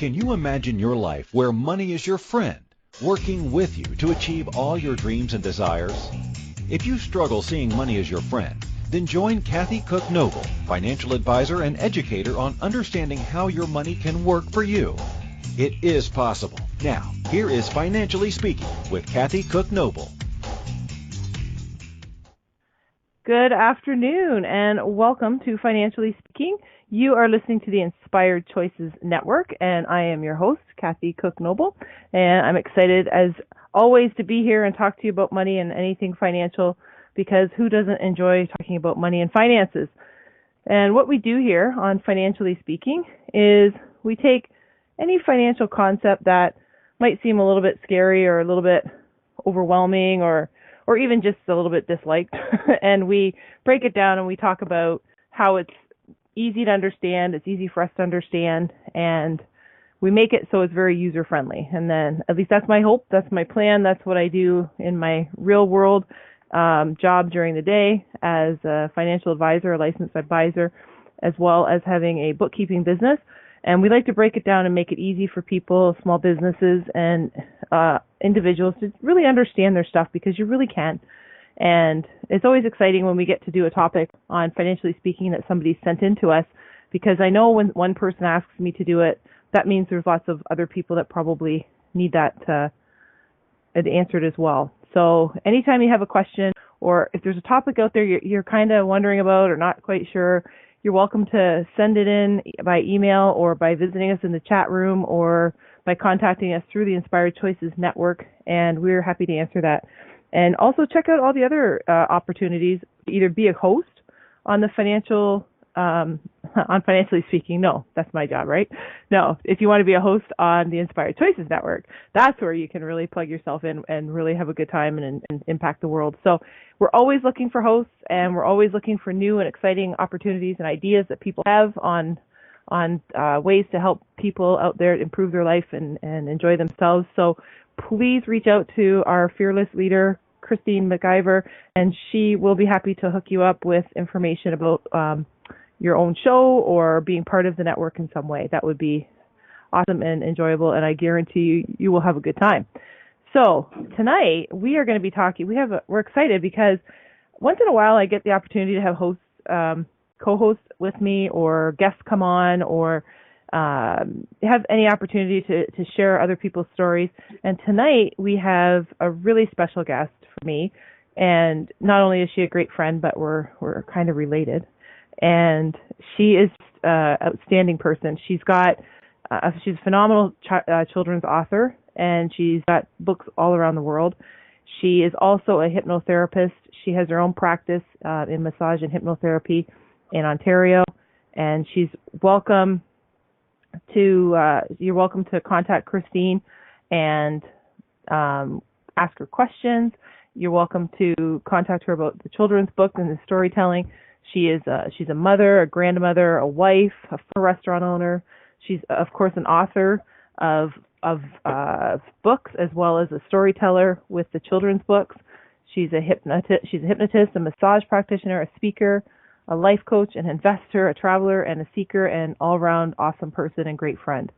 Can you imagine your life where money is your friend, working with you to achieve all your dreams and desires? If you struggle seeing money as your friend, then join Kathy Cook Noble, financial advisor and educator on understanding how your money can work for you. It is possible. Now, here is Financially Speaking with Kathy Cook Noble. Good afternoon and welcome to Financially Speaking. You are listening to the Inspired Choices Network, and I am your host, Kathy Cook Noble. And I'm excited, as always, to be here and talk to you about money and anything financial, because who doesn't enjoy talking about money and finances? And what we do here on Financially Speaking is we take any financial concept that might seem a little bit scary or a little bit overwhelming or even just a little bit disliked, and we break it down and we talk about how it's easy to understand, it's easy for us to understand, and we make it so it's very user-friendly. And then, at least that's my hope, that's my plan, that's what I do in my real-world job during the day as a financial advisor, a licensed advisor, as well as having a bookkeeping business. And we like to break it down and make it easy for people, small businesses, and individuals to really understand their stuff, because you really can. And it's always exciting when we get to do a topic on Financially Speaking that somebody sent in to us, because I know when one person asks me to do it, that means there's lots of other people that probably need that answered as well. So anytime you have a question, or if there's a topic out there you're kind of wondering about or not quite sure, you're welcome to send it in by email or by visiting us in the chat room or by contacting us through the Inspired Choices Network, and we're happy to answer that. And also check out all the other opportunities, either be a host on the on Financially Speaking. No, that's my job, right? No, if you want to be a host on the Inspired Choices Network, that's where you can really plug yourself in and really have a good time and impact the world. So we're always looking for hosts, and we're always looking for new and exciting opportunities and ideas that people have on ways to help people out there improve their life and enjoy themselves. So please reach out to our fearless leader, Christine McIver, and she will be happy to hook you up with information about your own show or being part of the network in some way. That would be awesome and enjoyable, and I guarantee you will have a good time. So tonight we are going to be talking. We're excited because once in a while I get the opportunity to have hosts, co-hosts with me, or guests come on, or have any opportunity to share other people's stories. And tonight we have a really special guest for me, and not only is she a great friend, but we're kind of related. And she is an outstanding person. She's a phenomenal children's author, and she's got books all around the world. She is also a hypnotherapist. She has her own practice in massage and hypnotherapy in Ontario, and she's welcome to you're welcome to contact Christine and ask her questions. You're welcome to contact her about the children's book and the storytelling. She's a mother, a grandmother, a wife, a restaurant owner. She's of course an author of books, as well as a storyteller with the children's books. She's a hypnotist, a massage practitioner, a speaker, a life coach, an investor, a traveler, and a seeker, and all-around awesome person and great friend.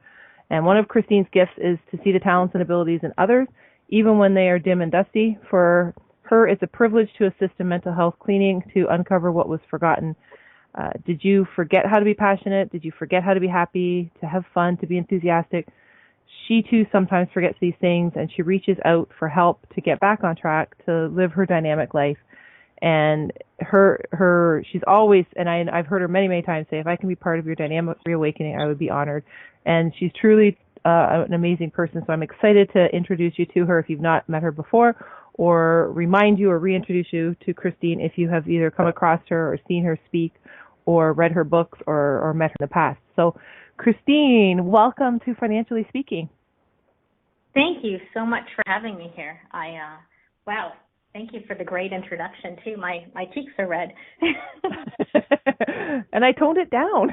And one of Christine's gifts is to see the talents and abilities in others, even when they are dim and dusty. For her, it's a privilege to assist in mental health cleaning, to uncover what was forgotten. Did you forget how to be passionate? Did you forget how to be happy, to have fun, to be enthusiastic? She, too, sometimes forgets these things, and she reaches out for help to get back on track, to live her dynamic life. And she's always, and I've heard her many, many times say, if I can be part of your dynamic reawakening, I would be honored. And she's truly an amazing person. So I'm excited to introduce you to her if you've not met her before, or remind you or reintroduce you to Christine if you have either come across her or seen her speak or read her books or met her in the past. So Christine, welcome to Financially Speaking. Thank you so much for having me here. Wow. Thank you for the great introduction, too. My cheeks are red. And I toned it down.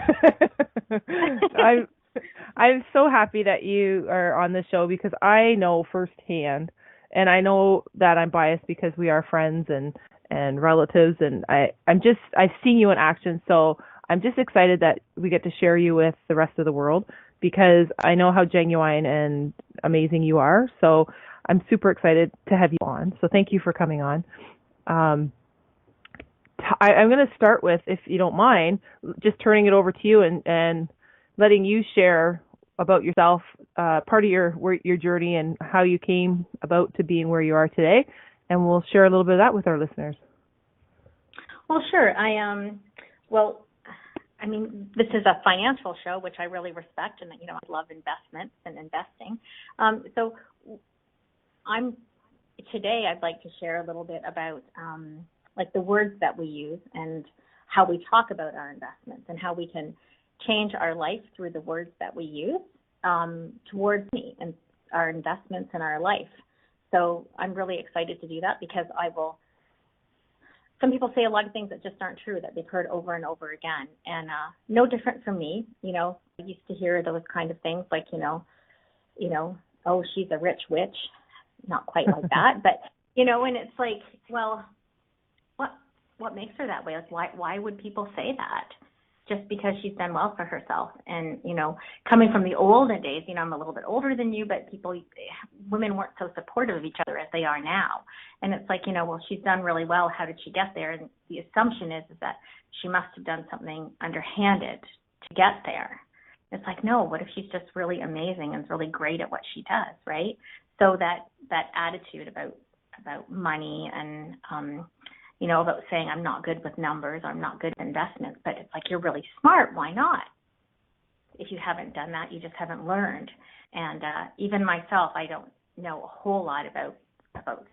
I'm so happy that you are on the show, because I know firsthand, and I know that I'm biased because we are friends and relatives, and I've seen you in action, so I'm just excited that we get to share you with the rest of the world, because I know how genuine and amazing you are. So I'm super excited to have you on. So thank you for coming on. I'm going to start with, if you don't mind, just turning it over to you and letting you share about yourself, part of your journey and how you came about to being where you are today. And we'll share a little bit of that with our listeners. Well, sure. This is a financial show, which I really respect, and I love investments and investing. Today I'd like to share a little bit about the words that we use and how we talk about our investments and how we can change our life through the words that we use towards me and our investments in our life. So I'm really excited to do that because some people say a lot of things that just aren't true, that they've heard over and over again. And no different from me. I used to hear those kind of things like, oh, she's a rich witch. Not quite like that. But, and it's like, well, what makes her that way? Like, why would people say that? Just because she's done well for herself. And, coming from the olden days, I'm a little bit older than you, but women weren't so supportive of each other as they are now. And it's like, well, she's done really well. How did she get there? And the assumption is that she must have done something underhanded to get there. It's like, no, what if she's just really amazing and is really great at what she does, right? So that attitude about money and, about saying I'm not good with numbers, I'm not good at investments, but it's like, you're really smart. Why not? If you haven't done that, you just haven't learned. And even myself, I don't know a whole lot about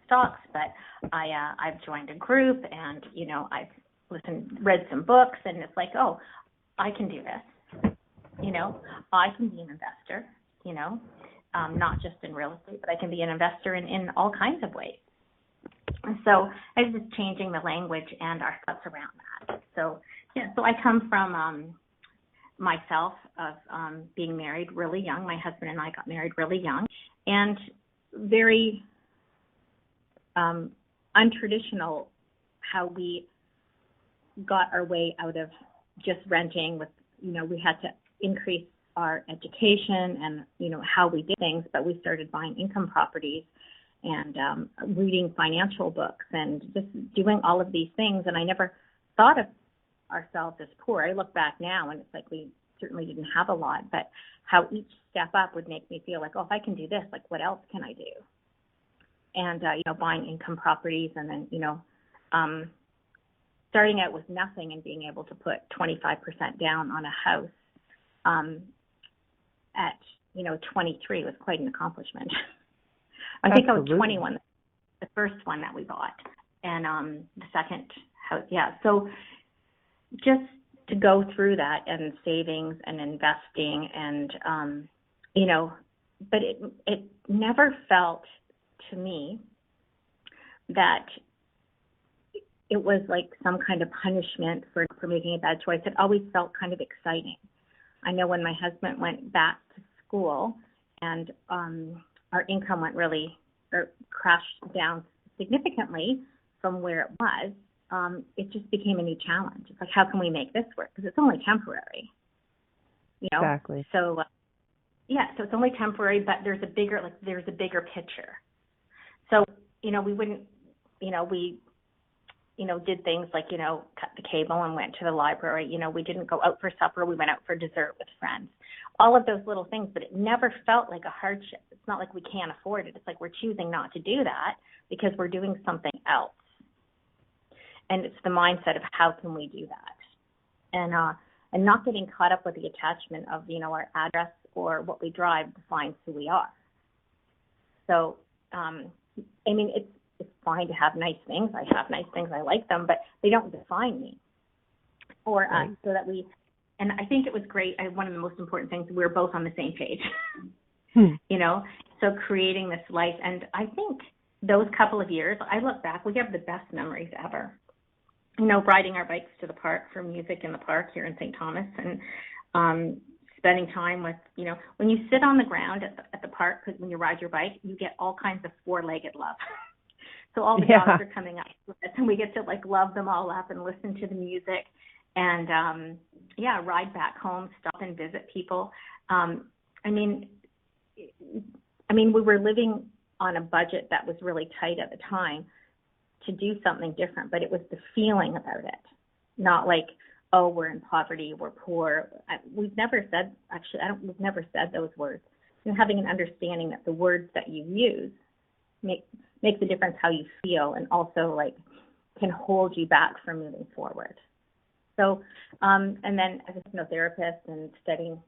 stocks, but I've joined a group and, I've read some books, and it's like, oh, I can do this. I can be an investor, not just in real estate, but I can be an investor in all kinds of ways. And so I was just changing the language and our thoughts around that. So I come from myself of being married really young. My husband and I got married really young, and very untraditional how we got our way out of just renting with, we had to increase our education and, how we did things, but we started buying income properties and reading financial books and just doing all of these things. And I never thought of ourselves as poor. I look back now and it's like we certainly didn't have a lot, but how each step up would make me feel like, oh, if I can do this, like what else can I do? And, buying income properties and then, starting out with nothing and being able to put 25% down on a house at, 23 was quite an accomplishment. I think Absolutely. I was 21, the first one that we bought, and the second house. Yeah. So just to go through that and savings and investing and, but it never felt to me that it was like some kind of punishment for making a bad choice. It always felt kind of exciting. I know when my husband went back to school and our income crashed down significantly from where it was, it just became a new challenge. It's like, how can we make this work? Because it's only temporary, Exactly. So, so it's only temporary, but there's a bigger picture. So, we wouldn't, we did things like, cut the cable and went to the library. We didn't go out for supper. We went out for dessert with friends. All of those little things, but it never felt like a hardship. It's not like we can't afford it. It's like we're choosing not to do that because we're doing something else. And it's the mindset of how can we do that? And not getting caught up with the attachment of, our address or what we drive defines who we are. So, it's fine to have nice things. I have nice things. I like them, but they don't define me. Or right. So that and I think it was great. One of the most important things, we were both on the same page, so creating this life. And I think those couple of years, I look back, we have the best memories ever. Riding our bikes to the park for music in the park here in St. Thomas and spending time with, when you sit on the ground at the park, because when you ride your bike, you get all kinds of four-legged love. So all the dogs are coming up with us, and we get to love them all up and listen to the music and ride back home, stop and visit people. I mean, we were living on a budget that was really tight at the time to do something different, but it was the feeling about it, not like, oh, we're in poverty, we're poor. We've never said those words. And having an understanding that the words that you use makes a difference how you feel, and also like can hold you back from moving forward. So, and then as a hypnotherapist and studying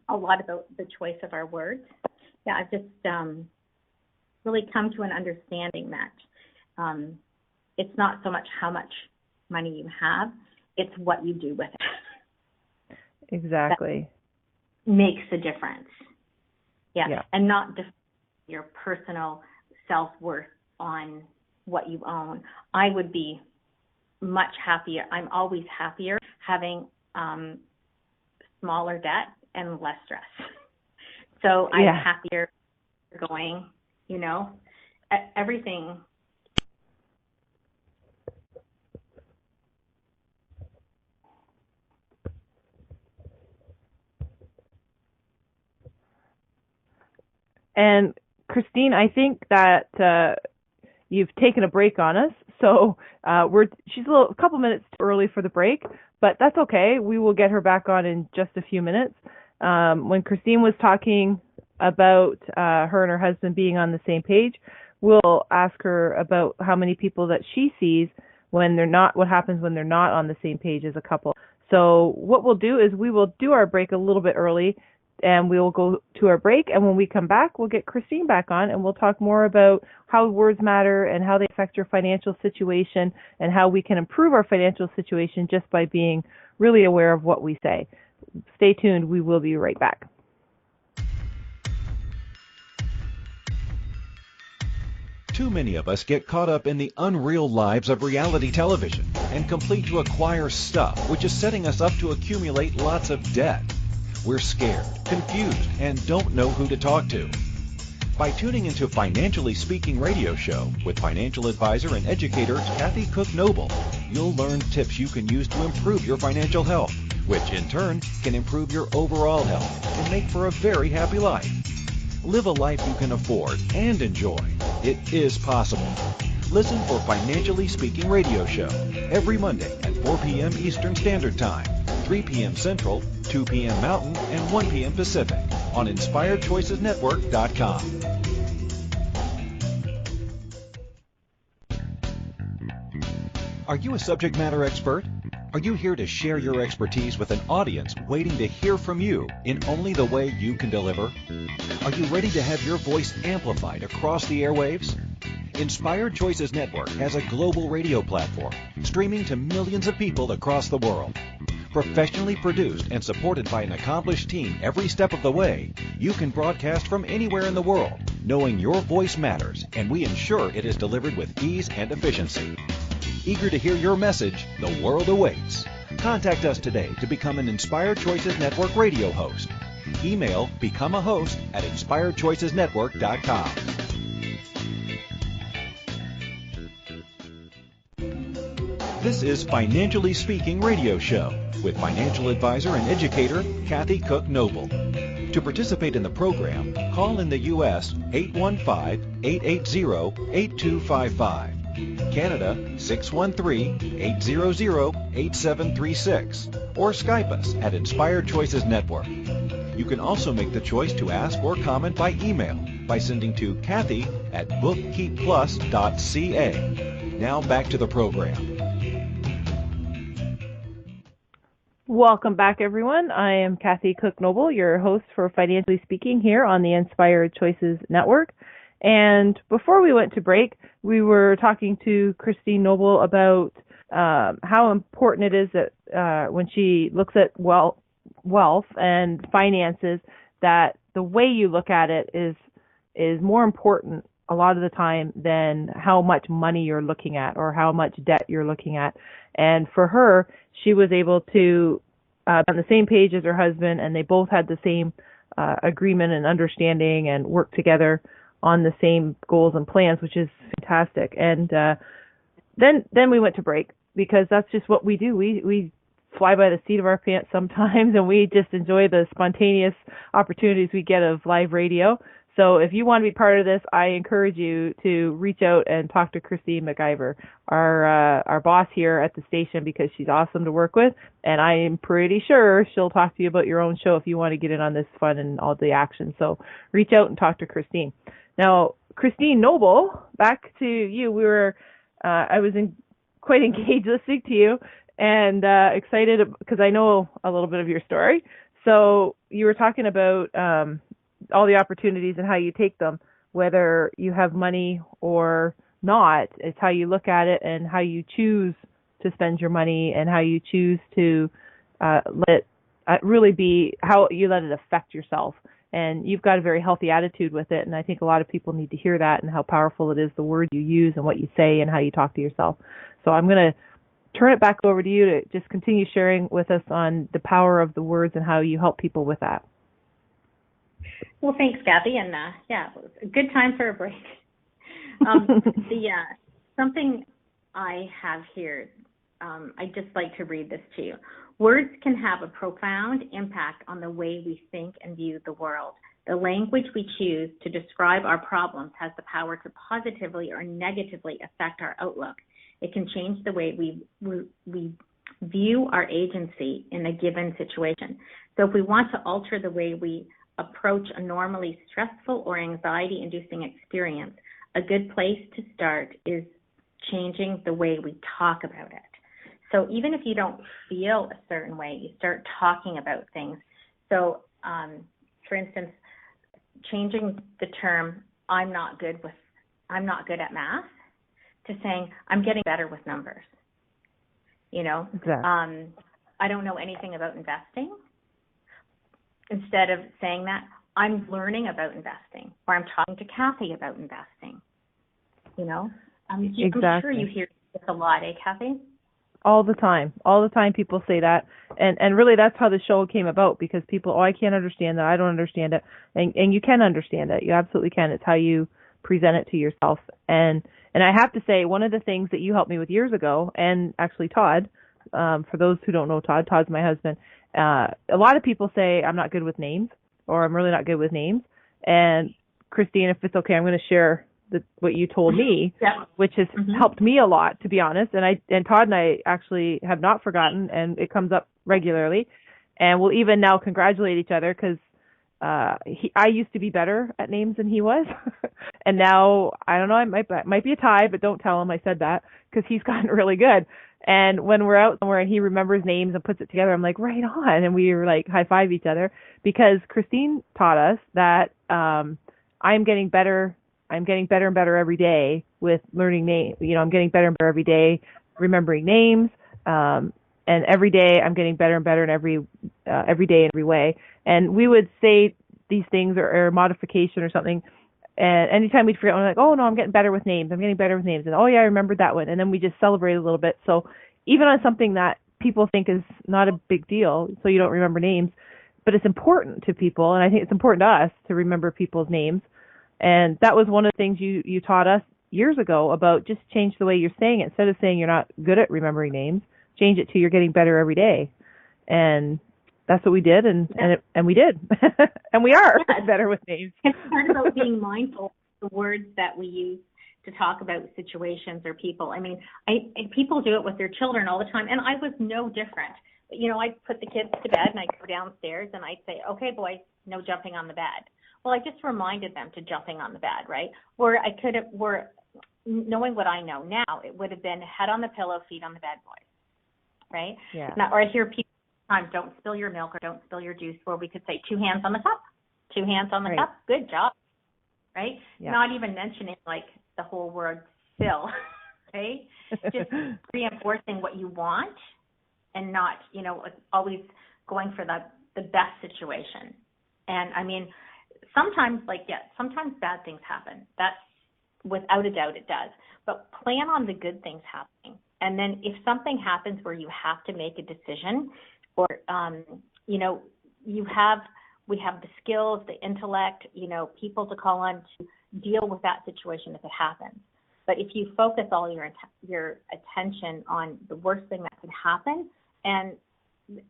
a lot about the choice of our words, I've just really come to an understanding that it's not so much how much money you have, it's what you do with it. Exactly. That makes a difference. Yeah. And not just your personal self-worth on what you own. I would be much happier. I'm always happier having smaller debt and less stress. So I'm happier going, everything. And Christine, I think that you've taken a break on us, so she's a couple minutes too early for the break, but that's okay. We will get her back on in just a few minutes. When Christine was talking about her and her husband being on the same page, we'll ask her about how many people that she sees when they're not, what happens when they're not on the same page as a couple. So what we'll do is we will do our break a little bit early, and we will go to our break, and when we come back, we'll get Christine back on, and we'll talk more about how words matter and how they affect your financial situation and how we can improve our financial situation just by being really aware of what we say. Stay tuned. We will be right back. Too many of us get caught up in the unreal lives of reality television and complete to acquire stuff, which is setting us up to accumulate lots of debt. We're scared, confused, and don't know who to talk to. By tuning into Financially Speaking radio show with financial advisor and educator Kathy Cook Noble, you'll learn tips you can use to improve your financial health, which in turn can improve your overall health and make for a very happy life. Live a life you can afford and enjoy. It is possible. Listen for Financially Speaking radio show every Monday at 4 p.m. Eastern Standard Time, 3 p.m. Central, 2 p.m. Mountain, and 1 p.m. Pacific on InspiredChoicesNetwork.com. Are you a subject matter expert? Are you here to share your expertise with an audience waiting to hear from you in only the way you can deliver? Are you ready to have your voice amplified across the airwaves? Inspired Choices Network has a global radio platform streaming to millions of people across the world. Professionally produced and supported by an accomplished team every step of the way, you can broadcast from anywhere in the world, knowing your voice matters, and we ensure it is delivered with ease and efficiency. Eager to hear your message, the world awaits. Contact us today to become an Inspired Choices Network radio host. Email becomeahost@inspiredchoicesnetwork.com. This is Financially Speaking radio show with financial advisor and educator Kathy Cook Noble. To participate in the program, call in the U.S. 815-880-8255. Canada 613-800-8736, or Skype us at Inspired Choices Network. You can also make the choice to ask or comment by email by sending to Kathy@bookkeepplus.ca. Now back to the program. Welcome back, everyone. I am Kathy Cook Noble, your host for Financially Speaking here on the Inspired Choices Network. And before we went to break, we were talking to Christine Noble about how important it is that when she looks at wealth and finances, that the way you look at it is more important a lot of the time than how much money you're looking at or how much debt you're looking at. And for her, she was able to be on the same page as her husband, and they both had the same agreement and understanding and work together on the same goals and plans, which is fantastic. And then we went to break because that's just what we do. We fly by the seat of our pants sometimes, and we just enjoy the spontaneous opportunities we get of live radio. So if you want to be part of this, I encourage you to reach out and talk to Christine McIver, our boss here at the station, because she's awesome to work with, and I am pretty sure she'll talk to you about your own show if you want to get in on this fun and all the action. So reach out and talk to Christine. Now, Christine Noble, back to you. I was quite engaged listening to you and excited because I know a little bit of your story. So you were talking about all the opportunities and how you take them, whether you have money or not. It's how you look at it and how you choose to spend your money and how you choose to let it really be how you let it affect yourself. And you've got a very healthy attitude with it, and I think a lot of people need to hear that and how powerful it is, the words you use and what you say and how you talk to yourself. So I'm going to turn it back over to you to just continue sharing with us on the power of the words and how you help people with that. Well, thanks, Kathy, and it was a good time for a break. Something I have here, I'd just like to read this to you. Words can have a profound impact on the way we think and view the world. The language we choose to describe our problems has the power to positively or negatively affect our outlook. It can change the way we view our agency in a given situation. So if we want to alter the way we approach a normally stressful or anxiety-inducing experience, a good place to start is changing the way we talk about it. So even if you don't feel a certain way, you start talking about things. So, for instance, changing the term "I'm not good at math" to saying "I'm getting better with numbers." Exactly. I don't know anything about investing. Instead of saying that, I'm learning about investing, or I'm talking to Kathy about investing. Exactly. I'm sure you hear this a lot, Kathy? All the time people say that, and really that's how the show came about, because people, I can't understand that, I don't understand it, and you can understand it, you absolutely can. It's how you present it to yourself, and I have to say, one of the things that you helped me with years ago, and actually Todd, for those who don't know Todd's my husband. A lot of people say I'm not good with names, or I'm really not good with names. And Christine, if it's okay, I'm going to share what you told me, which has helped me a lot, to be honest. And Todd and I actually have not forgotten, and it comes up regularly. And we'll even now congratulate each other, because I used to be better at names than he was. And now, I don't know, it might be a tie, but don't tell him I said that, because he's gotten really good. And when we're out somewhere and he remembers names and puts it together, I'm like, right on. And we were like high five each other, because Christine taught us that I'm getting better and better every day with learning names. I'm getting better and better every day remembering names. And every day I'm getting better and better in every day in every way. And we would say these things or a modification or something. And anytime we'd forget, we're like, oh, no, I'm getting better with names. I'm getting better with names. And, oh, yeah, I remembered that one. And then we just celebrate a little bit. So even on something that people think is not a big deal, so you don't remember names, but it's important to people. And I think it's important to us to remember people's names. And that was one of the things you taught us years ago, about just change the way you're saying it. Instead of saying you're not good at remembering names, change it to you're getting better every day. And that's what we did, and we did, and we are better with names. It's part about being mindful of the words that we use to talk about situations or people. I mean, people do it with their children all the time, and I was no different. I'd put the kids to bed, and I'd go downstairs, and I'd say, okay, boys, no jumping on the bed. Well, I just reminded them to jumping on the bed, right? Knowing what I know now, it would have been head on the pillow, feet on the bed, boys, right? Yeah. Now, or I hear people sometimes, don't spill your milk or don't spill your juice, where we could say 2 hands on the cup, 2 hands on the cup, good job, right? Yeah. Not even mentioning like the whole word spill, right? Just reinforcing what you want, and not, always going for the best situation. And I mean, sometimes bad things happen. That's without a doubt it does. But plan on the good things happening. And then if something happens where you have to make a decision, or, we have the skills, the intellect, people to call on to deal with that situation if it happens. But if you focus all your attention on the worst thing that could happen, and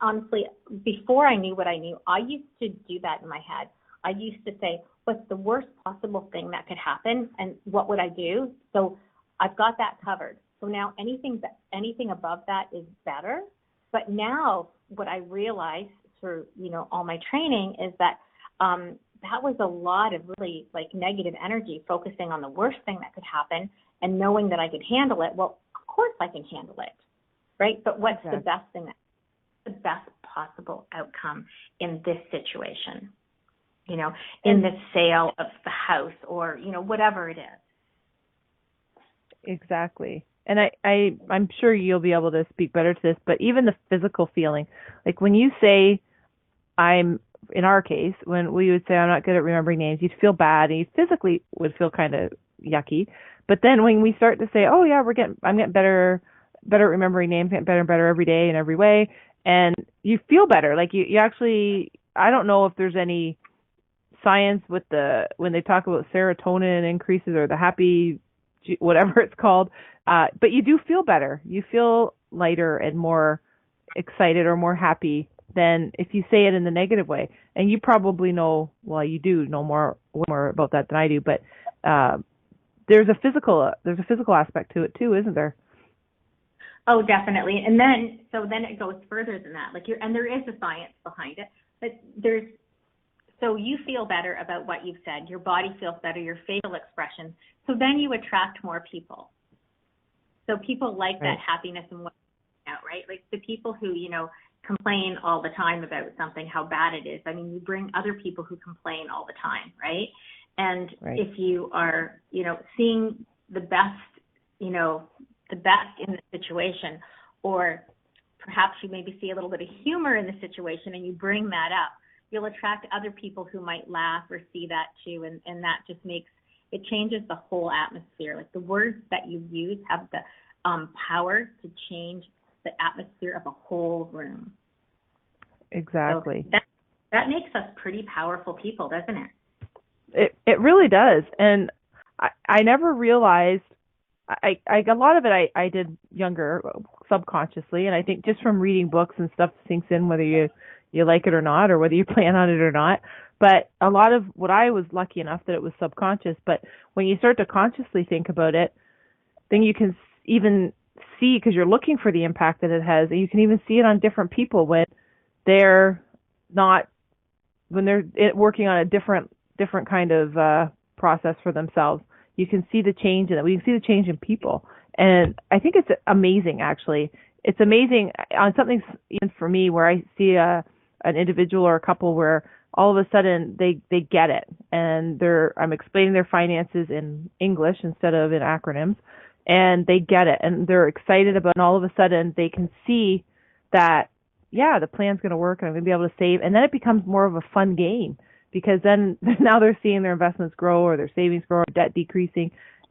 honestly, before I knew what I knew, I used to do that in my head. I used to say, what's the worst possible thing that could happen, and what would I do? So I've got that covered. So now anything above that is better. But now what I realized through, all my training is that that was a lot of really like negative energy, focusing on the worst thing that could happen and knowing that I could handle it. Well, of course I can handle it, right? But what's the best thing, the best possible outcome in this situation, in the sale of the house or, whatever it is. Exactly. And I'm sure you'll be able to speak better to this, but even the physical feeling, like when you say in our case, when we would say I'm not good at remembering names, you'd feel bad and you physically would feel kind of yucky. But then when we start to say, oh yeah, I'm getting better at remembering names, getting better and better every day in every way, and you feel better. Like you actually, I don't know if there's any science with when they talk about serotonin increases or the happy, whatever it's called, but you do feel better. You feel lighter and more excited or more happy than if you say it in the negative way. And you probably know, well, you do know more about that than I do, but there's a physical aspect to it too, isn't there? Oh, definitely. And then it goes further than that. And there is a science behind it, but so you feel better about what you've said. Your body feels better, your facial expressions. So then you attract more people. So people like that happiness and what out, right? Like the people who, complain all the time about something, how bad it is. I mean, you bring other people who complain all the time, right? And if you are, seeing the best, in the situation, or perhaps you maybe see a little bit of humor in the situation and you bring that up, you'll attract other people who might laugh or see that too. And that just it changes the whole atmosphere. Like the words that you use have the power to change the atmosphere of a whole room. Exactly. So that makes us pretty powerful people, doesn't it? It really does. And I never realized, a lot of it I did younger, subconsciously, and I think just from reading books and stuff sinks in whether you like it or not, or whether you plan on it or not. But a lot of what I was lucky enough that it was subconscious, but when you start to consciously think about it, then you can even see, because you're looking for the impact that it has, and you can even see it on different people when they're working on a different kind of process for themselves. You can see the change in it. We can see the change in people. And I think it's amazing, actually. It's amazing on something, even for me, where I see an individual or a couple where all of a sudden they get it, and I'm explaining their finances in English instead of in acronyms, and they get it, and they're excited about it, and all of a sudden they can see that, yeah, the plan's going to work and I'm going to be able to save. And then it becomes more of a fun game, because then now they're seeing their investments grow or their savings grow or debt decreasing,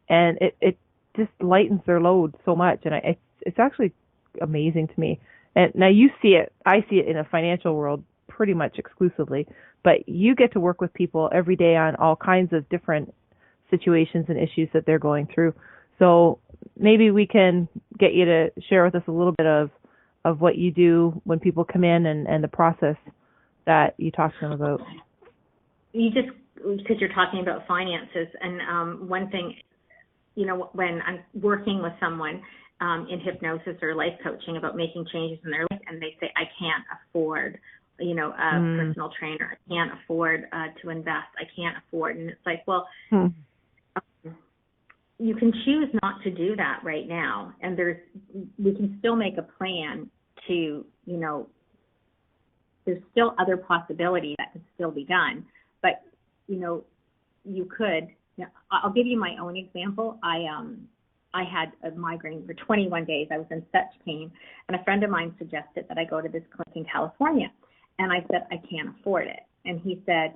and it just lightens their load so much. And it's actually amazing to me. And now you see it, I see it in a financial world pretty much exclusively, but you get to work with people every day on all kinds of different situations and issues that they're going through. So maybe we can get you to share with us a little bit of what you do when people come in and the process that you talk to them about. Because you're talking about finances, and one thing, when I'm working with someone in hypnosis or life coaching about making changes in their life, and they say, I can't afford, a personal trainer, I can't afford to invest, I can't afford, and it's like, well, you can choose not to do that right now, and we can still make a plan to, there's still other possibilities that could still be done, but, you could. I'll give you my own example. I had a migraine for 21 days. I was in such pain, and a friend of mine suggested that I go to this clinic in California, and I said, I can't afford it. And he said,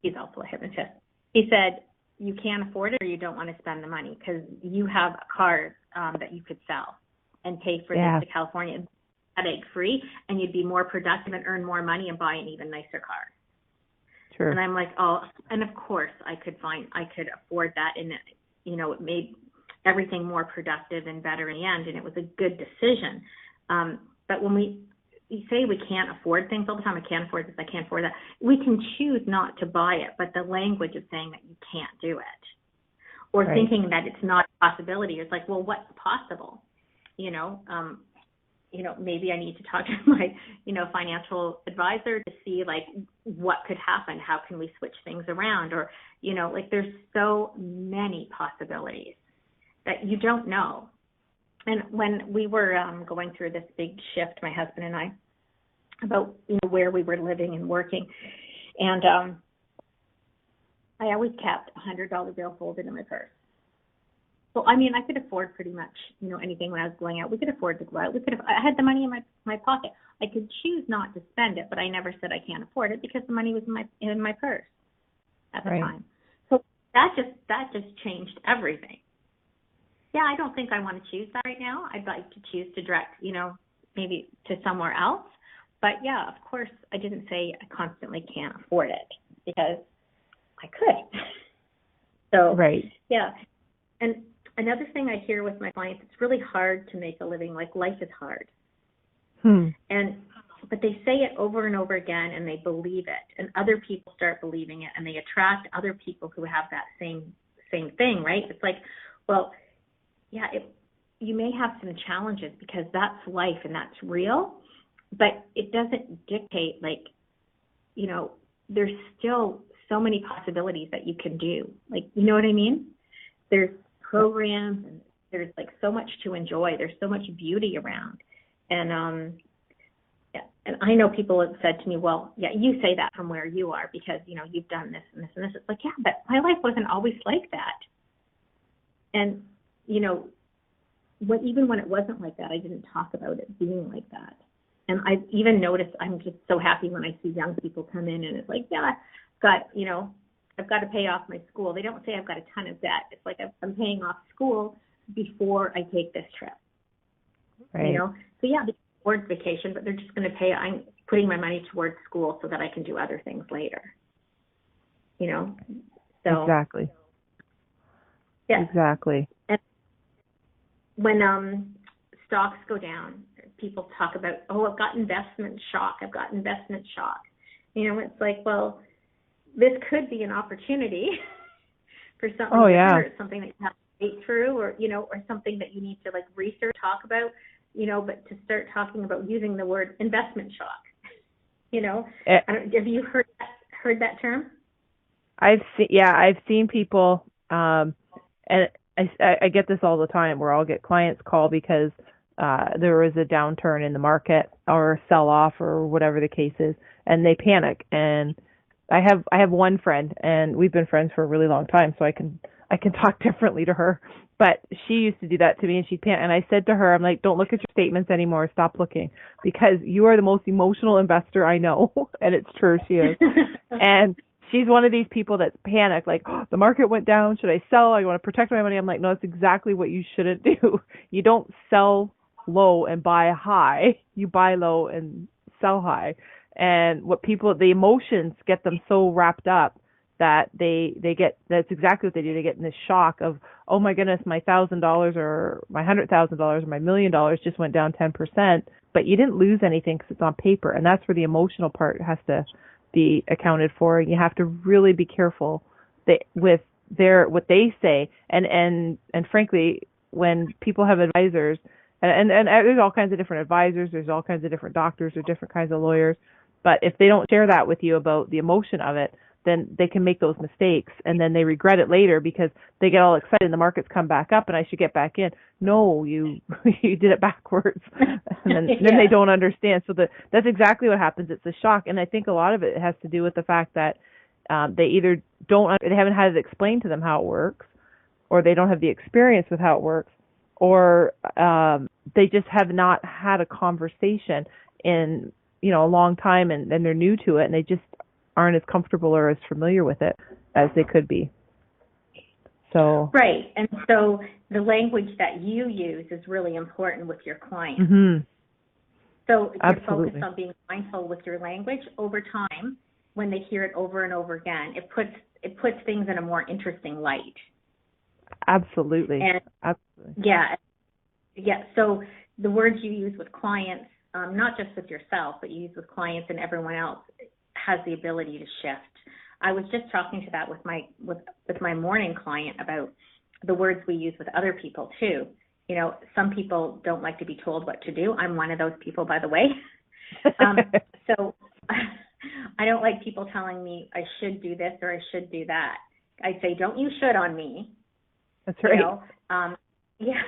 he's also a hypnotist. He said, you can't afford it, or you don't want to spend the money, because you have a car that you could sell and pay for this to California, headache free, and you'd be more productive and earn more money and buy an even nicer car. Sure. And I'm like, oh, and of course I could afford that, and it made everything more productive and better in the end, and it was a good decision. But when say we can't afford things all the time. I can't afford this, I can't afford that. We can choose not to buy it, but the language of saying that you can't do it, or Right. thinking that it's not a possibility. It's like, well, what's possible? Maybe I need to talk to my, financial advisor to see like what could happen. How can we switch things around? Or, there's so many possibilities that you don't know. And when we were going through this big shift, my husband and I, about where we were living and working, and I always kept a $100 bill folded in my purse. So I could afford pretty much anything when I was going out. We could afford to go out. I had the money in my pocket. I could choose not to spend it, but I never said I can't afford it because the money was in my purse at the time. So that just changed everything. Yeah, I don't think I want to choose that right now. I'd like to choose to direct, maybe to somewhere else. But yeah, of course, I didn't say I constantly can't afford it because I could. So, right. Yeah. And another thing I hear with my clients, it's really hard to make a living. Like, life is hard. But they say it over and over again, and they believe it. And other people start believing it, and they attract other people who have that same thing, right? It's like, well, yeah, you may have some challenges because that's life and that's real, but it doesn't dictate, like, there's still so many possibilities that you can do. Like, you know what I mean? There's programs and there's like so much to enjoy. There's so much beauty around. And and I know people have said to me, well, yeah, you say that from where you are because, you've done this and this and this. It's like, yeah, but my life wasn't always like that. And, even when it wasn't like that, I didn't talk about it being like that. And I've even noticed, I'm just so happy when I see young people come in and it's like, yeah, I've got to pay off my school. They don't say I've got a ton of debt. It's like I'm paying off school before I take this trip. Right. So yeah, towards vacation, but they're just going to pay. I'm putting my money towards school so that I can do other things later. So exactly. Yeah. Exactly. And when stocks go down, people talk about, I've got investment shock. It's like, well, this could be an opportunity for something different, or something that you have to wait through, or something that you need to like research, talk about, but to start talking about using the word investment shock, have you heard that term? I've seen people, and I get this all the time where I'll get clients call because there was a downturn in the market or sell off or whatever the case is, and they panic. And I have one friend, and we've been friends for a really long time, so I can talk differently to her. But she used to do that to me, and she'd panic. And I said to her, I'm like, don't look at your statements anymore. Stop looking, because you are the most emotional investor I know. And it's true, she is. And she's one of these people that's panicked, like, the market went down. Should I sell? I want to protect my money. I'm like, no, that's exactly what you shouldn't do. You don't sell low and buy high. You buy low and sell high. And the emotions get them so wrapped up that that's exactly what they do. They get in this shock of, oh my goodness, my $1,000 or my $100,000 or my $1 million just went down 10%, but you didn't lose anything because it's on paper. And that's where the emotional part has to be accounted for. You have to really be careful with what they say. And frankly, when people have advisors, and there's all kinds of different advisors, there's all kinds of different doctors or different kinds of lawyers, but if they don't share that with you about the emotion of it, then they can make those mistakes, and then they regret it later because they get all excited and the markets come back up and I should get back in. No, you did it backwards. And then they don't understand. So that's exactly what happens. It's a shock. And I think a lot of it has to do with the fact that they either they haven't had it explained to them how it works, or they don't have the experience with how it works, or they just have not had a conversation in a long time, and they're new to it, and they just aren't as comfortable or as familiar with it as they could be. So right. And so the language that you use is really important with your clients. Mm-hmm. So if you're Absolutely. focused on being mindful with your language, over time, when they hear it over and over again, it puts things in a more interesting light. Absolutely. And Absolutely. yeah. So the words you use with clients not just with yourself, but you use with clients and everyone else, has the ability to shift. I was just talking to that with my morning client about the words we use with other people too. You know, some people don't like to be told what to do. I'm one of those people, by the way. So I don't like people telling me I should do this or I should do that. I say, don't you should on me. That's right. You know? Yeah.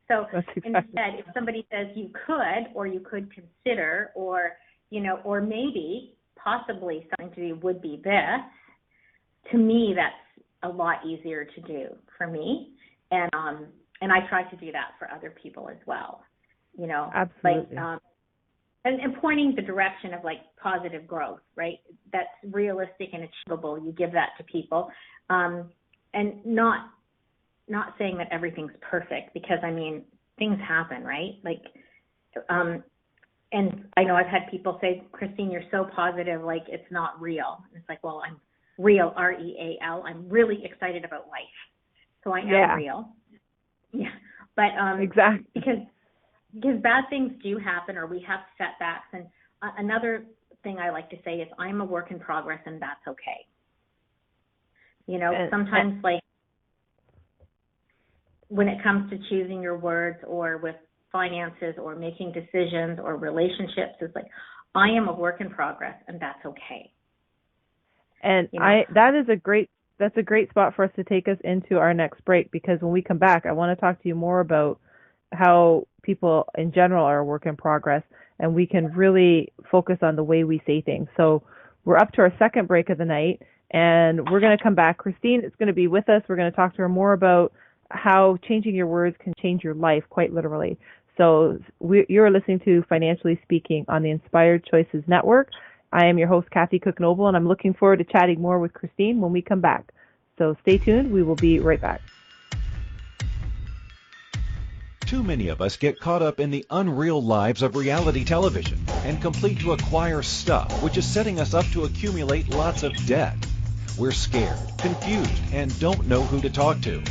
So exactly. Instead, if somebody says you could, or you could consider, or, you know, or maybe possibly something to do would be this, to me, that's a lot easier to do for me. And I try to do that for other people as well, you know. Absolutely. Like, and pointing the direction of like positive growth, right? That's realistic and achievable. You give that to people, and not saying that everything's perfect, because I mean things happen, right? Like, and I know I've had people say, Christine, you're so positive, like it's not real. And it's like, well, I'm real, REAL. I'm really excited about life, so I am real. Yeah, but exactly, because bad things do happen, or we have setbacks. And another thing I like to say is I'm a work in progress, and that's okay. You know, sometimes like when it comes to choosing your words, or with finances, or making decisions, or relationships, it's like I am a work in progress, and that's okay. And you know? That's a great spot for us to take us into our next break, because when we come back, I want to talk to you more about how people in general are a work in progress, and we can really focus on the way we say things. So we're up to our second break of the night, and we're going to come back. Christine is going to be with us. We're going to talk to her more about how changing your words can change your life, quite literally. So you're listening to Financially Speaking on the Inspired Choices Network. I am your host, Kathy Cook Noble, and I'm looking forward to chatting more with Christine when we come back. So stay tuned. We will be right back. Too many of us get caught up in the unreal lives of reality television and complete to acquire stuff, which is setting us up to accumulate lots of debt. We're scared, confused, and don't know who to talk to.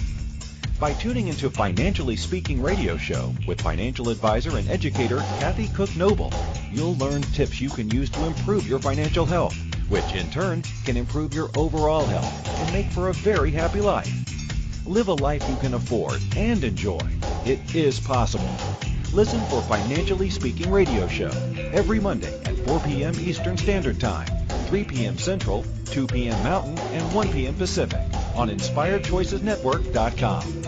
By tuning into Financially Speaking radio show with financial advisor and educator Kathy Cook Noble, you'll learn tips you can use to improve your financial health, which in turn can improve your overall health and make for a very happy life. Live a life you can afford and enjoy. It is possible. Listen for Financially Speaking radio show every Monday at 4 p.m. Eastern Standard Time, 3 p.m. Central, 2 p.m. Mountain, and 1 p.m. Pacific on InspiredChoicesNetwork.com.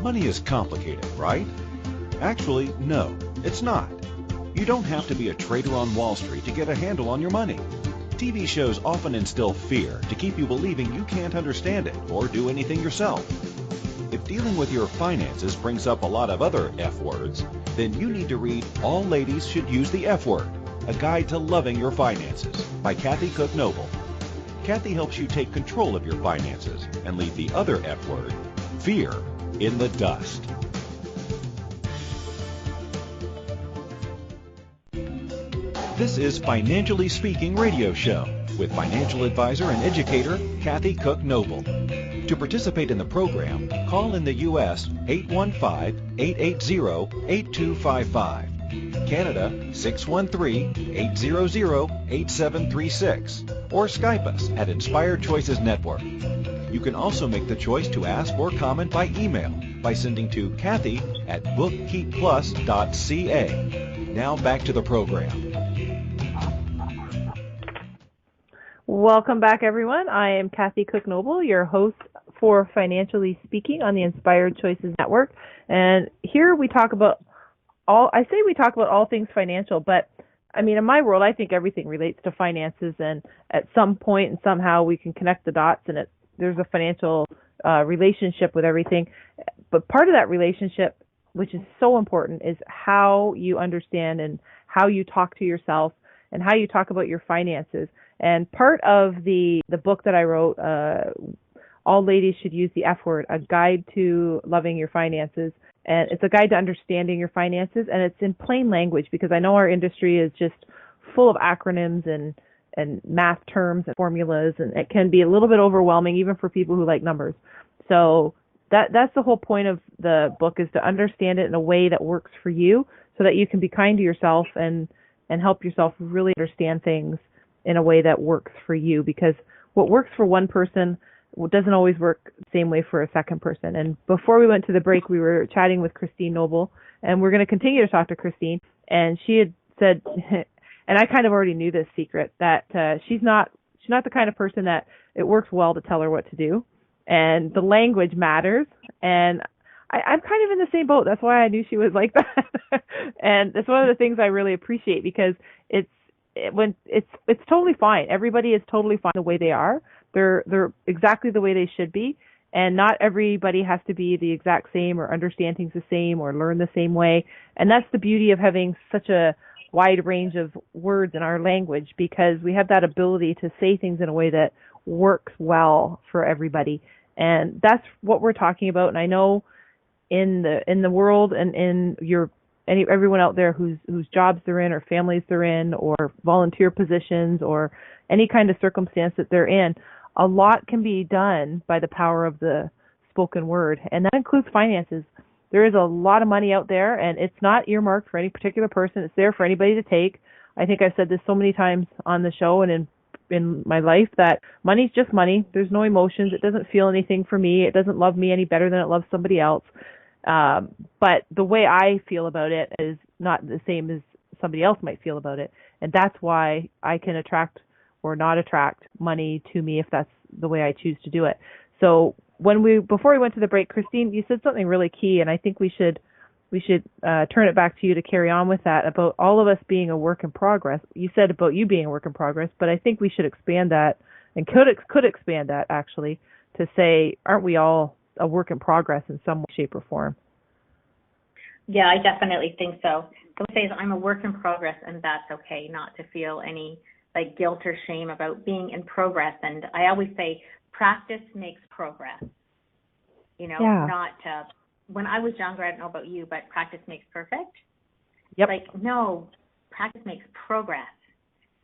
Money is complicated, right? Actually, no, it's not. You don't have to be a trader on Wall Street to get a handle on your money. TV shows often instill fear to keep you believing you can't understand it or do anything yourself. If dealing with your finances brings up a lot of other F words, then you need to read All Ladies Should Use the F Word, A Guide to Loving Your Finances by Kathy Cook Noble. Kathy helps you take control of your finances and leave the other F word, fear, in the dust. This is Financially Speaking radio show with financial advisor and educator Kathy Cook Noble. To participate in the program, call in the U.S. 815-880-8255, Canada 613-800-8736, or Skype us at Inspired Choices Network. You can also make the choice to ask or comment by email by sending to Kathy@bookkeepplus.ca. Now back to the program. Welcome back, everyone. I am Kathy Cook Noble, your host for Financially Speaking on the Inspired Choices Network. And here we talk about all things financial, but I mean, in my world, I think everything relates to finances, and at some point and somehow we can connect the dots, and there's a financial relationship with everything. But part of that relationship, which is so important, is how you understand and how you talk to yourself and how you talk about your finances. And part of the book that I wrote, All Ladies Should Use the F Word, A Guide to Loving Your Finances. And it's a guide to understanding your finances, and it's in plain language, because I know our industry is just full of acronyms and math terms and formulas, and it can be a little bit overwhelming even for people who like numbers. So that's the whole point of the book, is to understand it in a way that works for you, so that you can be kind to yourself and help yourself really understand things in a way that works for you. Because what works for one person doesn't always work the same way for a second person. And before we went to the break, we were chatting with Christine Noble, and we're going to continue to talk to Christine. And she had said, and I kind of already knew this secret, that she's not the kind of person that it works well to tell her what to do. And the language matters. And I'm kind of in the same boat. That's why I knew she was like that. And it's one of the things I really appreciate, because it's totally fine. Everybody is totally fine the way they are. They're exactly the way they should be. And not everybody has to be the exact same or understand things the same or learn the same way. And that's the beauty of having such a wide range of words in our language, because we have that ability to say things in a way that works well for everybody. And that's what we're talking about. And I know in the world and in everyone out there whose jobs they're in or families they're in or volunteer positions or any kind of circumstance that they're in, a lot can be done by the power of the spoken word. And that includes finances. There is a lot of money out there, and it's not earmarked for any particular person. It's there for anybody to take. I think I've said this so many times on the show and in my life, that money's just money. There's no emotions. It doesn't feel anything for me. It doesn't love me any better than it loves somebody else. But the way I feel about it is not the same as somebody else might feel about it. And that's why I can attract or not attract money to me if that's the way I choose to do it. So before we went to the break, Christine, you said something really key, and I think we should turn it back to you to carry on with that, about all of us being a work in progress. You said about you being a work in progress, but I think we should expand that, and could expand that actually, to say, aren't we all a work in progress in some way, shape, or form? Yeah, I definitely think so. I would say I'm a work in progress, and that's okay, not to feel any like guilt or shame about being in progress. And I always say practice makes progress. Not when I was younger, I don't know about you, but practice makes perfect. Yep. Like, no, practice makes progress.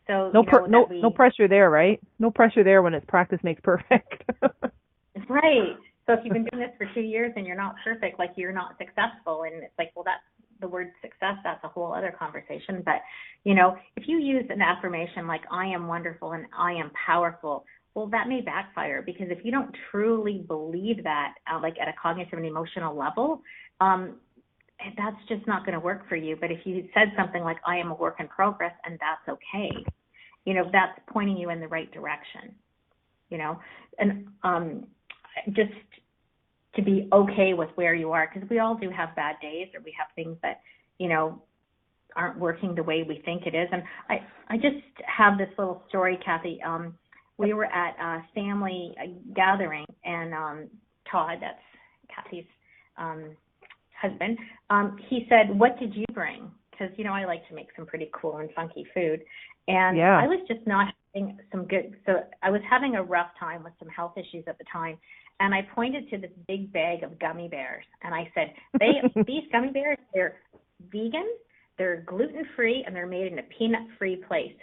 So no pressure there, right? No pressure there when it's practice makes perfect. Right. So if you've been doing this for 2 years and you're not perfect, like you're not successful, and it's like, well, that's the word success, that's a whole other conversation. But, if you use an affirmation like I am wonderful and I am powerful, well, that may backfire, because if you don't truly believe that, like at a cognitive and emotional level, that's just not going to work for you. But if you said something like I am a work in progress, and that's okay, that's pointing you in the right direction, and just to be okay with where you are, because we all do have bad days, or we have things that, aren't working the way we think it is. And I just have this little story, Kathy. We were at a family gathering, and Todd, that's Kathy's husband, he said, what did you bring? Because, I like to make some pretty cool and funky food. And yeah. I was just not having so I was having a rough time with some health issues at the time. And I pointed to this big bag of gummy bears. And I said, these gummy bears, they're vegan, they're gluten-free, and they're made in a peanut-free place.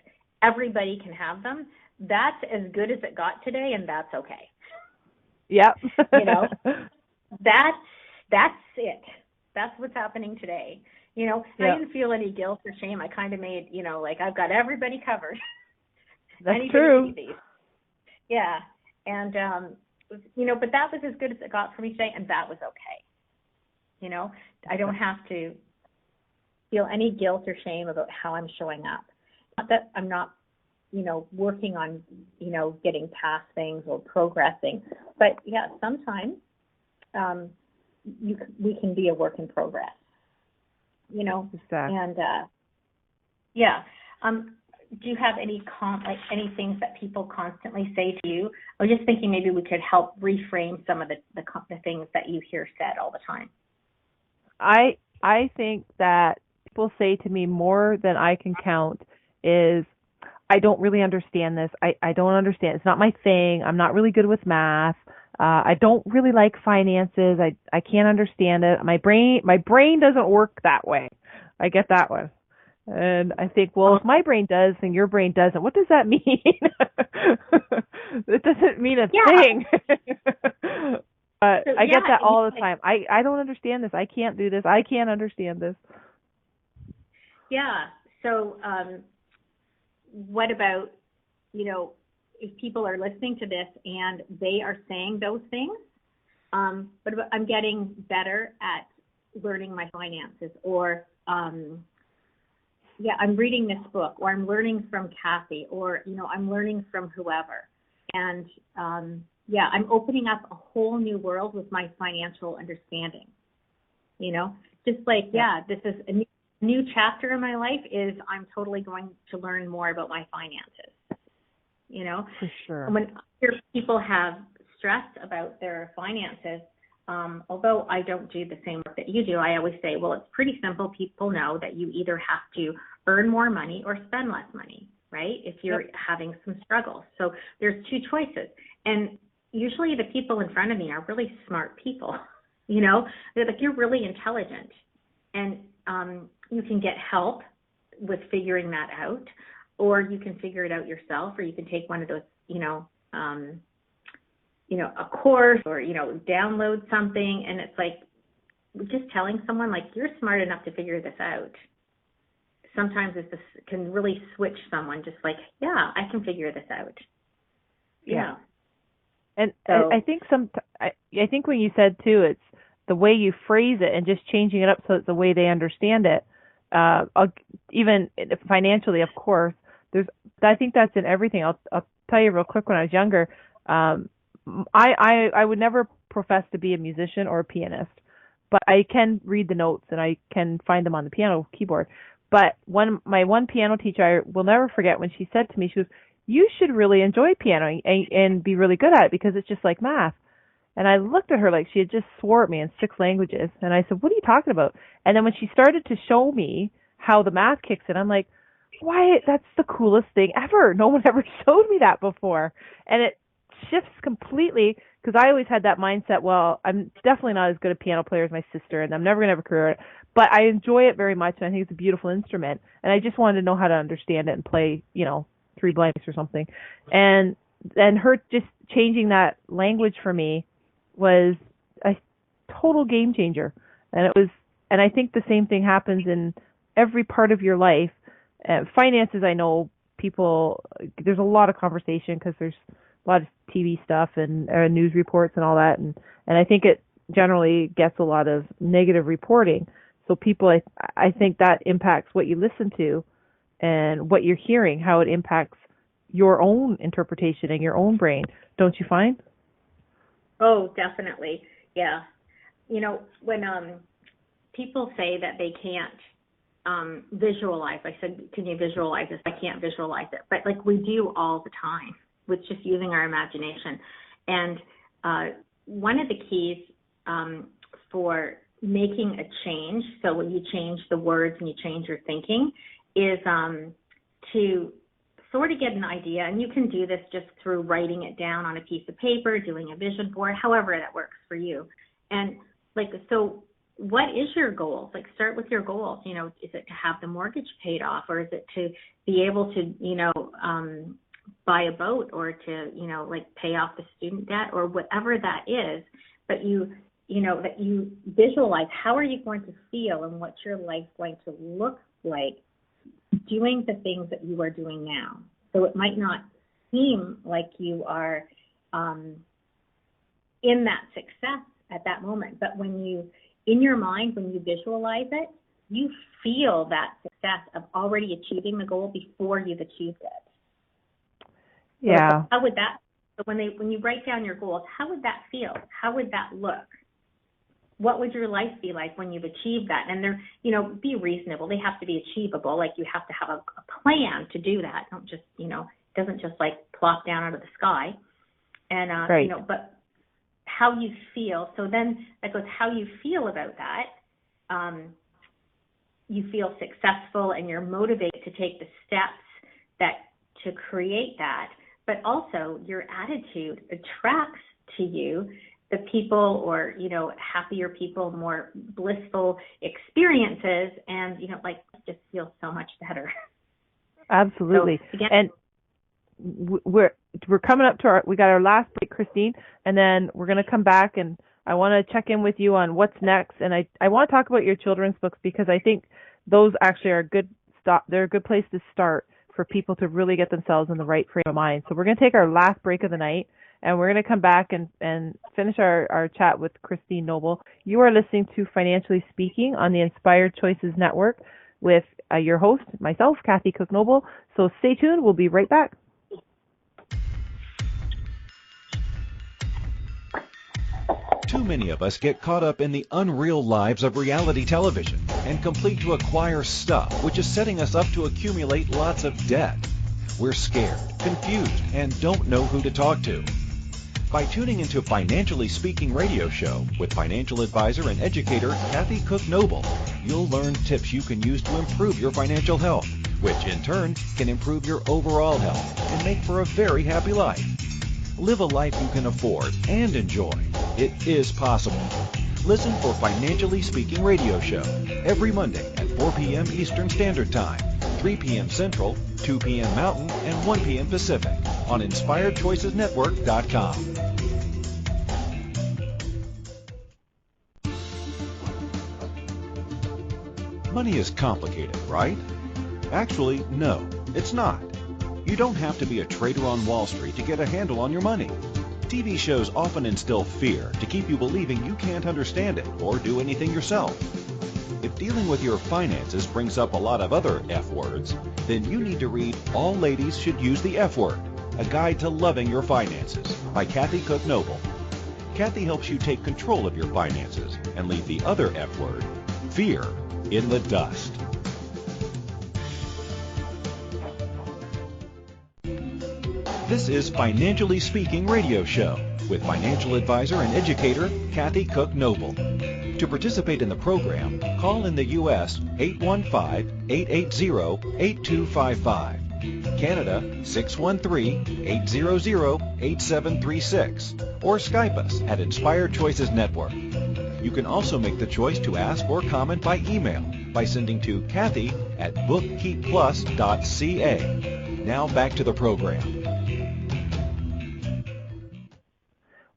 Everybody can have them. That's as good as it got today, and that's okay. Yep. That's it. That's what's happening today. I didn't feel any guilt or shame. I kind of made, like I've got everybody covered. That's true. Yeah. And, but that was as good as it got for me today, and that was okay. I don't have to feel any guilt or shame about how I'm showing up. Not that I'm not, working on, getting past things or progressing. But, yeah, sometimes we can be a work in progress, Exactly. And, do you have any things that people constantly say to you? I was just thinking maybe we could help reframe some of the things that you hear said all the time. I think that people say to me more than I can count is, I don't really understand this. I don't understand. It's not my thing. I'm not really good with math. I don't really like finances. I can't understand it. My brain doesn't work that way. I get that one. And I think, well, if my brain does and your brain doesn't, what does that mean? It doesn't mean a thing. But So, I get that all the like, time. I don't understand this. I can't do this. I can't understand this. yeah. So, what about, if people are listening to this and they are saying those things, but I'm getting better at learning my finances, or, I'm reading this book, or I'm learning from Kathy, or, I'm learning from whoever. And, I'm opening up a whole new world with my financial understanding, just like, this is a new chapter in my life is I'm totally going to learn more about my finances, For sure. When I hear people have stress about their finances, although I don't do the same work that you do, I always say, well, it's pretty simple. People know that you either have to earn more money or spend less money, right? If you're having some struggles. So there's two choices. And usually the people in front of me are really smart people, they're like, you're really intelligent, and you can get help with figuring that out, or you can figure it out yourself, or you can take one of those, a course, or, download something. And it's like, just telling someone, like, you're smart enough to figure this out. Sometimes this can really switch someone, just like, I can figure this out. Yeah. And so, I think I think when you said too, it's the way you phrase it and just changing it up so it's the way they understand it. Even financially, of course. I think that's in everything. I'll tell you real quick. When I was younger, I would never profess to be a musician or a pianist, but I can read the notes and I can find them on the piano keyboard. But my one piano teacher, I will never forget when she said to me, she was, "You should really enjoy piano and be really good at it because it's just like math." And I looked at her like she had just swore at me in 6 languages. And I said, "What are you talking about?" And then when she started to show me how the math kicks in, I'm like, "Why, that's the coolest thing ever. No one ever showed me that before." And it shifts completely, because I always had that mindset, well, I'm definitely not as good a piano player as my sister, and I'm never going to have a career at it. But I enjoy it very much, and I think it's a beautiful instrument. And I just wanted to know how to understand it and play, 3 blanks or something. And her just changing that language for me was a total game changer. And I think the same thing happens in every part of your life. Finances, I know there's a lot of conversation because there's a lot of TV stuff and news reports and all that. And I think it generally gets a lot of negative reporting. So people, I think that impacts what you listen to and what you're hearing, how it impacts your own interpretation and your own brain. Don't you find? Oh, definitely. Yeah. When people say that they can't visualize, I said, can you visualize this? I can't visualize it. But like we do all the time with just using our imagination. And one of the keys for making a change, so when you change the words and you change your thinking, is to sort of get an idea, and you can do this just through writing it down on a piece of paper, doing a vision board, however that works for you. And so what is your goal? Start with your goals. Is it to have the mortgage paid off, or is it to be able to, buy a boat, or to, pay off the student debt, or whatever that is? But that you visualize, how are you going to feel and what's your life going to look like doing the things that you are doing now. So it might not seem like you are in that success at that moment, but in your mind, when you visualize it, you feel that success of already achieving the goal before you've achieved it. Yeah. So how would that? So when you write down your goals, how would that feel? How would that look? What would your life be like when you've achieved that? And they're, be reasonable. They have to be achievable. You have to have a plan to do that. Don't just, it doesn't just plop down out of the sky. And, right. But how you feel. So then that goes, how you feel about that. You feel successful and you're motivated to take the steps to create that. But also your attitude attracts to you the people, or, happier people, more blissful experiences, and, just feels so much better. Absolutely. So, again, and we're coming up to we got our last break, Christine, and then we're going to come back, and I want to check in with you on what's next. And I want to talk about your children's books, because I think those actually are they're a good place to start for people to really get themselves in the right frame of mind. So we're going to take our last break of the night, and we're going to come back and finish our chat with Christine Noble. You are listening to Financially Speaking on the Inspired Choices Network with your host, myself, Kathy Cook Noble. So stay tuned. We'll be right back. Too many of us get caught up in the unreal lives of reality television and complete to acquire stuff, which is setting us up to accumulate lots of debt. We're scared, confused, and don't know who to talk to. By tuning into Financially Speaking radio show with financial advisor and educator Kathy Cook Noble, you'll learn tips you can use to improve your financial health, which in turn can improve your overall health and make for a very happy life. Live a life you can afford and enjoy. It is possible. Listen for Financially Speaking radio show every Monday at 4 p.m. Eastern Standard Time, 3 p.m. Central, 2 p.m. Mountain, and 1 p.m. Pacific on InspiredChoicesNetwork.com. Money is complicated, right? Actually, no, it's not. You don't have to be a trader on Wall Street to get a handle on your money. TV shows often instill fear to keep you believing you can't understand it or do anything yourself. If dealing with your finances brings up a lot of other F words, then you need to read All Ladies Should Use the F Word, A Guide to Loving Your Finances by Kathy Cook Noble. Kathy helps you take control of your finances and leave the other F word, fear, in the dust. This is Financially Speaking radio show with financial advisor and educator Kathy Cook Noble. To participate in the program, call in the U.S. 815-880-8255, Canada 613-800-8736, or Skype us at Inspired Choices Network. You can also make the choice to ask or comment by email by sending to Kathy at bookkeepplus.ca. Now back to the program.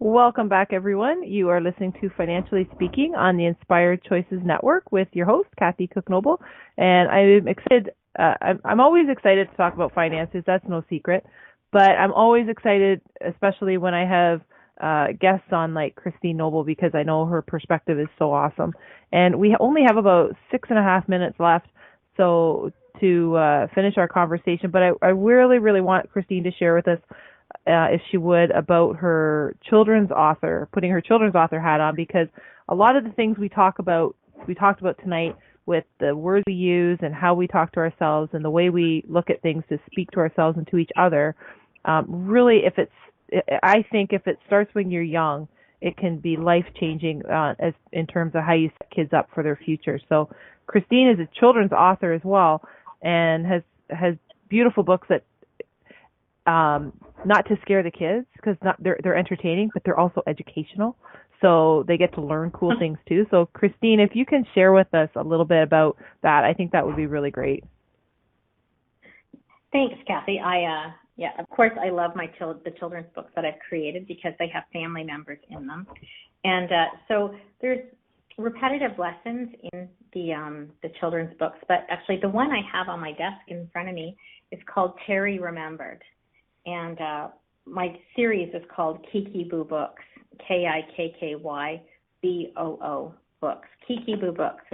Welcome back, everyone. You are listening to Financially Speaking on the Inspired Choices Network with your host, Kathy Cook Noble. And I'm excited. I'm always excited to talk about finances. That's no secret. But I'm always excited, especially when I have guests on like Christine Noble, because I know her perspective is so awesome. And we only have about 6.5 minutes left to finish our conversation. But I really, really want Christine to share with us, if she would, about her children's author, putting her children's author hat on, because a lot of the things we talked about tonight with the words we use and how we talk to ourselves and the way we look at things to speak to ourselves and to each other, really, I think if it starts when you're young, it can be life-changing as in terms of how you set kids up for their future. So Christine is a children's author as well, and has beautiful books that not to scare the kids, because they're entertaining, but they're also educational, so they get to learn cool things too. So Christine, if you can share with us a little bit about that, I think that would be really great. Thanks, Kathy. Of course, I love the children's books that I've created because they have family members in them, and so there's repetitive lessons in the children's books. But actually, the one I have on my desk in front of me is called Terry Remembered. And my series is called Kiki Boo Books, KIKKYBOO books. Kiki Boo Books.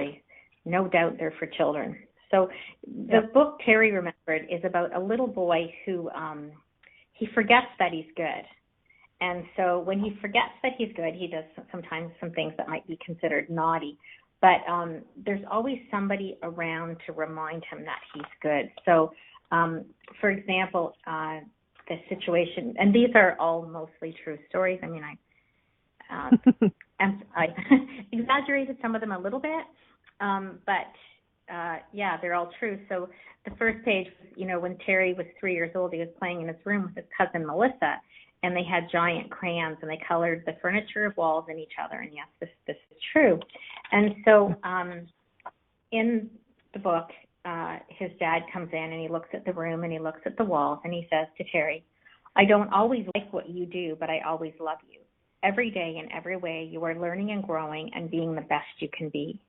No doubt they're for children. So the book Terry Remembered is about a little boy who he forgets that he's good. And so when he forgets that he's good, he does sometimes some things that might be considered naughty. But there's always somebody around to remind him that he's good. So, for example, the situation, and these are all mostly true stories. I mean, I exaggerated some of them a little bit, but they're all true. So the first page, when Terry was 3 years old, he was playing in his room with his cousin Melissa, and they had giant crayons, and they colored the furniture, walls, and each other. And yes, this is true. And so in the book, his dad comes in and he looks at the room and he looks at the walls and he says to Terry, I don't always like what you do, but I always love you. Every day in every way, you are learning and growing and being the best you can be.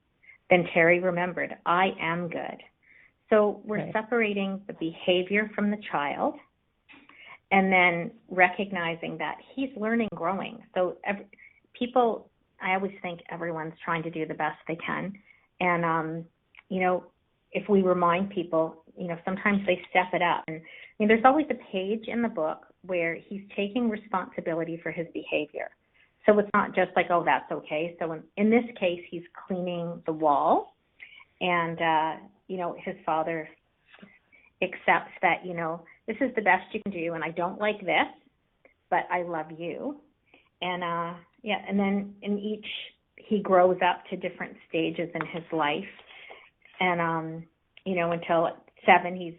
Then Terry remembered, I am good. So we're separating the behavior from the child and then recognizing that he's learning, growing. So people, I always think everyone's trying to do the best they can. And, if we remind people, sometimes they step it up. And there's always a page in the book where he's taking responsibility for his behavior. So it's not just like, oh, that's okay. So in this case, he's cleaning the wall. And, his father accepts that, this is the best you can do, and I don't like this, but I love you. And, and then he grows up to different stages in his life. And, until at 7, he's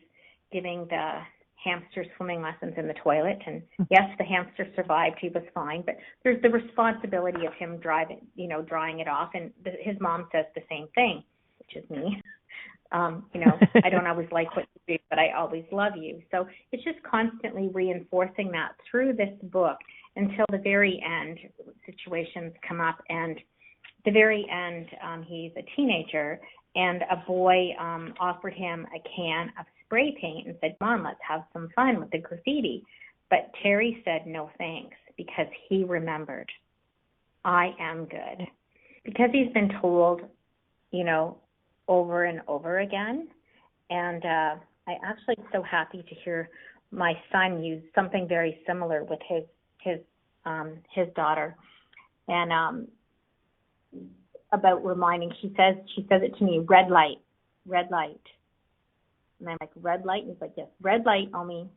giving the hamster swimming lessons in the toilet. And yes, the hamster survived. He was fine. But there's the responsibility of him drying it off. And his mom says the same thing, which is me. I don't always like what you do, but I always love you. So it's just constantly reinforcing that through this book until the very end. Situations come up, and the very end, he's a teenager, and a boy offered him a can of spray paint and said, "Come on, let's have some fun with the graffiti." But Terry said no thanks, because he remembered, I am good. Because he's been told, over and over again. And I actually am so happy to hear my son use something very similar with his daughter. And about reminding, she says it to me, red light. And I'm like, red light? And he's like, yes, red light, Omi,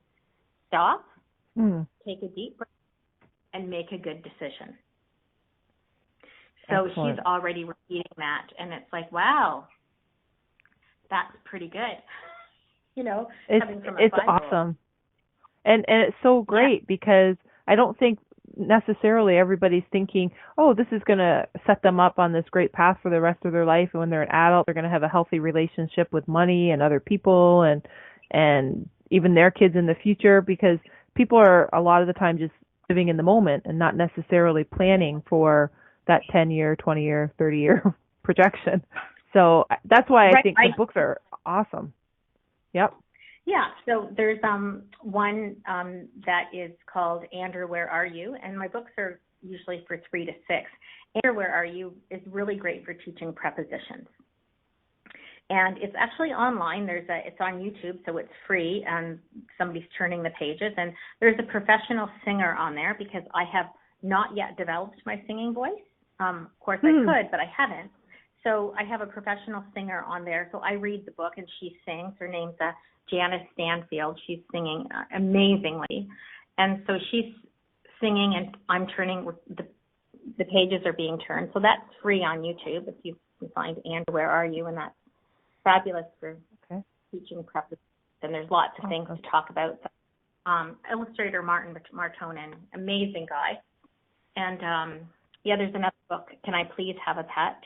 stop, take a deep breath, and make a good decision. So Excellent. She's already repeating that, and it's like, wow, that's pretty good. It's awesome. And it's so great because I don't think necessarily everybody's thinking, oh, this is going to set them up on this great path for the rest of their life. And when they're an adult, they're going to have a healthy relationship with money and other people and even their kids in the future, because people are a lot of the time just living in the moment and not necessarily planning for that 10-year, 20-year, 30-year projection. So that's why I think the books are awesome. Yep. Yeah. So there's one that is called Andrew, Where Are You? And my books are usually for 3 to 6. Andrew, Where Are You is really great for teaching prepositions. And it's actually online. It's on YouTube, so it's free, and somebody's turning the pages. And there's a professional singer on there, because I have not yet developed my singing voice. Of course, I could, but I haven't. So I have a professional singer on there. So I read the book, and she sings. Her name's Janice Stanfield. She's singing amazingly. And so she's singing, and I'm turning, the pages are being turned. So that's free on YouTube if you can find Andrew, Where Are You? And that's fabulous for teaching preface. And there's lots of things to talk about. Illustrator Martin Martonen, amazing guy. And there's another book, Can I Please Have a Pet?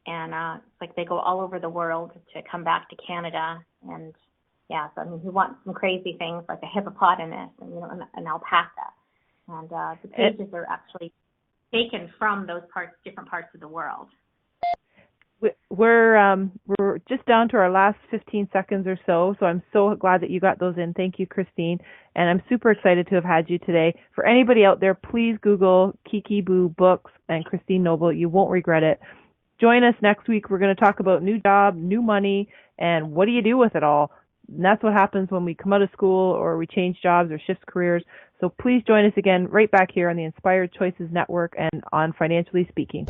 And it's like they go all over the world to come back to Canada. And so he wants some crazy things like a hippopotamus and an alpaca. And the pages are actually taken from those different parts of the world. We're just down to our last 15 seconds or so, so I'm so glad that you got those in. Thank you, Christine. And I'm super excited to have had you today. For anybody out there, please Google Kiki Boo Books and Christine Noble. You won't regret it. Join us next week. We're going to talk about new job, new money, and what do you do with it all? And that's what happens when we come out of school or we change jobs or shift careers. So please join us again right back here on the Inspired Choices Network and on Financially Speaking.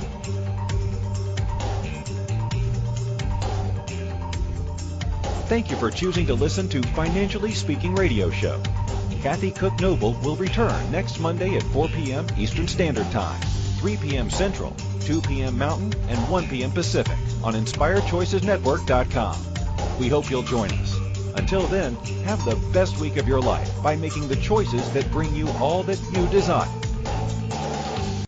Thank you for choosing to listen to Financially Speaking Radio Show. Kathy Cook Noble will return next Monday at 4 p.m. Eastern Standard Time, 3 p.m. Central, 2 p.m. Mountain, and 1 p.m. Pacific on InspiredChoicesNetwork.com. We hope you'll join us. Until then, have the best week of your life by making the choices that bring you all that you desire.